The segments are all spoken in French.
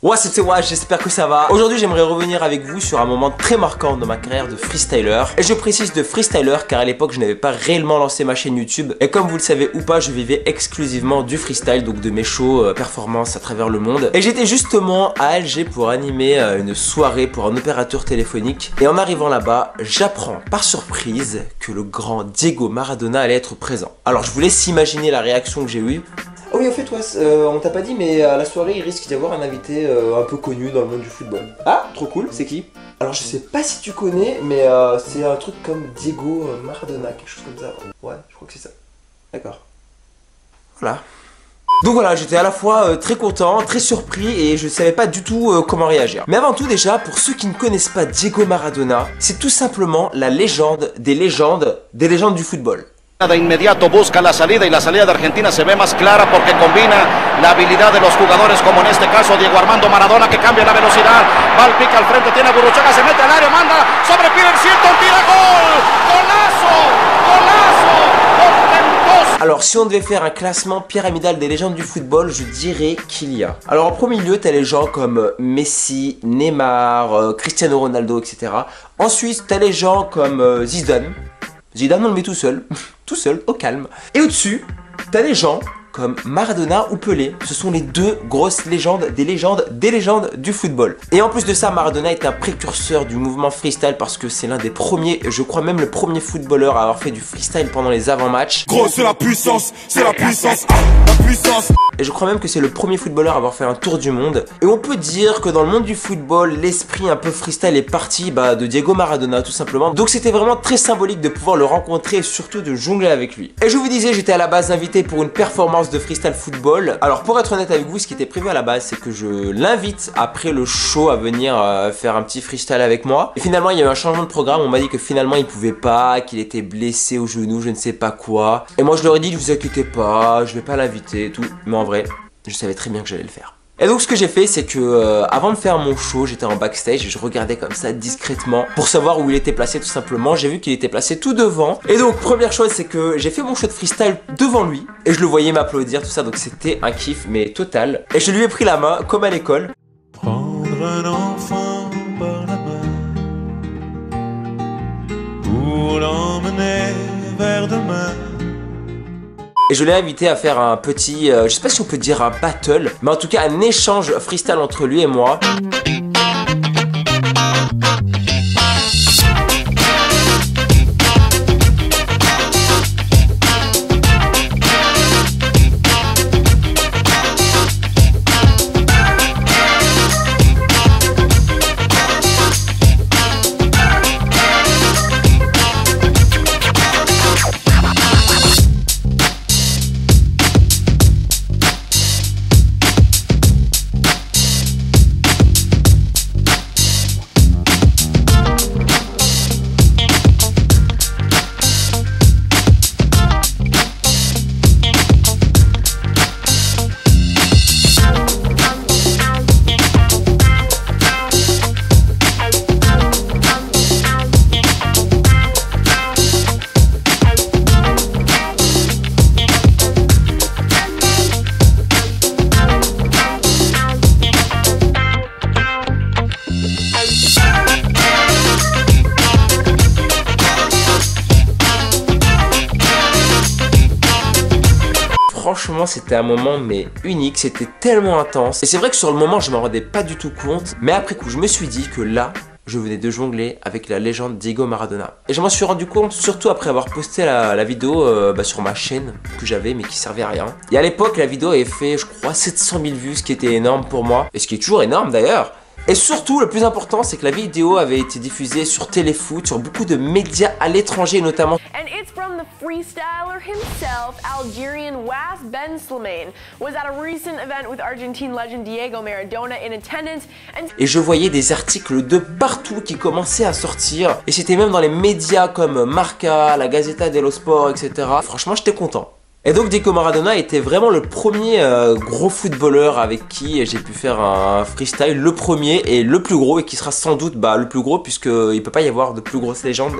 Ouais, c'était moi, j'espère que ça va. Aujourd'hui, j'aimerais revenir avec vous sur un moment très marquant de ma carrière de freestyler. Et je précise de freestyler car à l'époque, je n'avais pas réellement lancé ma chaîne YouTube. Et comme vous le savez ou pas, je vivais exclusivement du freestyle, donc de mes shows, performances à travers le monde. Et j'étais justement à Alger pour animer une soirée pour un opérateur téléphonique. Et en arrivant là-bas, j'apprends par surprise que le grand Diego Maradona allait être présent. Alors, je vous laisse imaginer la réaction que j'ai eue. Oh oui, en fait, ouais, on t'a pas dit, mais à la soirée, il risque d'y avoir un invité un peu connu dans le monde du football. Ah, trop cool, c'est qui? Alors, je sais pas si tu connais, mais c'est un truc comme Diego Maradona, quelque chose comme ça. Ouais, je crois que c'est ça. D'accord. Voilà. Donc voilà, j'étais à la fois très content, très surpris et je savais pas du tout comment réagir. Mais avant tout déjà, pour ceux qui ne connaissent pas Diego Maradona, c'est tout simplement la légende des légendes du football. De inmediato busca la salida y la salida de Argentina se ve más clara porque combina la habilidad de los jugadores como en este caso Diego Armando Maradona que cambia la velocidad, va al pique al frente, tiene a Burruchaga, se mete al área, manda sobre Pires Hilton, tira gol, golazo, golazo, portentoso. Alors si on devait faire un classement pyramidal des légendes du football, je dirais qu'il y a. Alors en premier lieu, t'as les gens comme Messi, Neymar, Cristiano Ronaldo, etc. Ensuite, t'as les gens comme Zidane. Zidane, on le met tout seul, au calme. Et au-dessus, t'as des gens comme Maradona ou Pelé. Ce sont les deux grosses légendes, des légendes du football. Et en plus de ça, Maradona est un précurseur du mouvement freestyle parce que c'est l'un des premiers, je crois même le premier footballeur à avoir fait du freestyle pendant les avant-matchs. Gros, c'est la puissance, la puissance. Et je crois même que c'est le premier footballeur à avoir fait un tour du monde. Et on peut dire que dans le monde du football, l'esprit un peu freestyle est parti de Diego Maradona tout simplement. Donc c'était vraiment très symbolique de pouvoir le rencontrer et surtout de jongler avec lui. Et je vous disais, j'étais à la base invité pour une performance de freestyle football. Alors pour être honnête avec vous, ce qui était prévu à la base, c'est que je l'invite après le show à venir faire un petit freestyle avec moi. Et finalement, il y a eu un changement de programme. On m'a dit que finalement, il pouvait pas, qu'il était blessé au genou, je ne sais pas quoi. Et moi, je leur ai dit, ne vous inquiétez pas, je vais pas l'inviter et tout. Mais en vrai, je savais très bien que j'allais le faire. Et donc ce que j'ai fait, c'est que avant de faire mon show, j'étais en backstage et je regardais comme ça discrètement pour savoir où il était placé tout simplement. J'ai vu qu'il était placé tout devant. Et donc première chose, c'est que j'ai fait mon show de freestyle devant lui et je le voyais m'applaudir, tout ça. Donc c'était un kiff mais total. Et je lui ai pris la main comme à l'école. Prendre un enfant par la main pour l'emmener vers demain. Et je l'ai invité à faire un petit, je sais pas si on peut dire un battle, mais en tout cas un échange freestyle entre lui et moi. Franchement, c'était un moment mais unique, c'était tellement intense. Et c'est vrai que sur le moment, je m'en rendais pas du tout compte. Mais après coup, je me suis dit que là, je venais de jongler avec la légende Diego Maradona. Et je m'en suis rendu compte surtout après avoir posté la vidéo sur ma chaîne que j'avais mais qui servait à rien. Et à l'époque, la vidéo avait fait, je crois, 700 000 vues, ce qui était énorme pour moi. Et ce qui est toujours énorme d'ailleurs. Et surtout, le plus important, c'est que la vidéo avait été diffusée sur Téléfoot, sur beaucoup de médias à l'étranger notamment. And it's from the freestyler himself, Algerian Was Ben Slimane, was at a recent event with Argentine legend Diego Maradona in attendance. Et je voyais des articles de partout qui commençaient à sortir. Et c'était même dans les médias comme Marca, la Gazzetta dello Sport, etc. Franchement, j'étais content. Et donc Diego Maradona était vraiment le premier gros footballeur avec qui j'ai pu faire un freestyle, le premier et le plus gros, et qui sera sans doute le plus gros, puisqu'il peut pas y avoir de plus grosse légende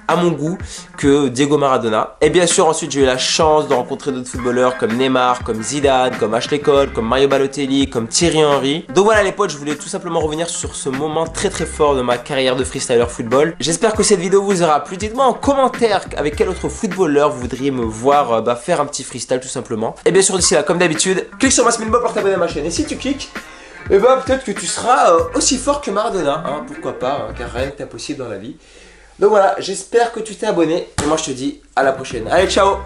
à mon goût que Diego Maradona. Et bien sûr ensuite j'ai eu la chance de rencontrer d'autres footballeurs comme Neymar, comme Zidane, comme Ashley Cole, comme Mario Balotelli, comme Thierry Henry. Donc voilà les potes, je voulais tout simplement revenir sur ce moment très très fort de ma carrière de freestyler football. J'espère que cette vidéo vous aura plu. Dites-moi en commentaire avec quel autre footballeur vous voudriez me voir faire un petit freestyle tout simplement. Et bien sûr d'ici là, comme d'habitude, clique sur ma spinball pour t'abonner à ma chaîne. Et si tu cliques, et peut-être que tu seras aussi fort que Maradona, hein, pourquoi pas, hein, car rien n'est impossible dans la vie. Donc voilà, j'espère que tu t'es abonné et moi je te dis à la prochaine. Allez, ciao!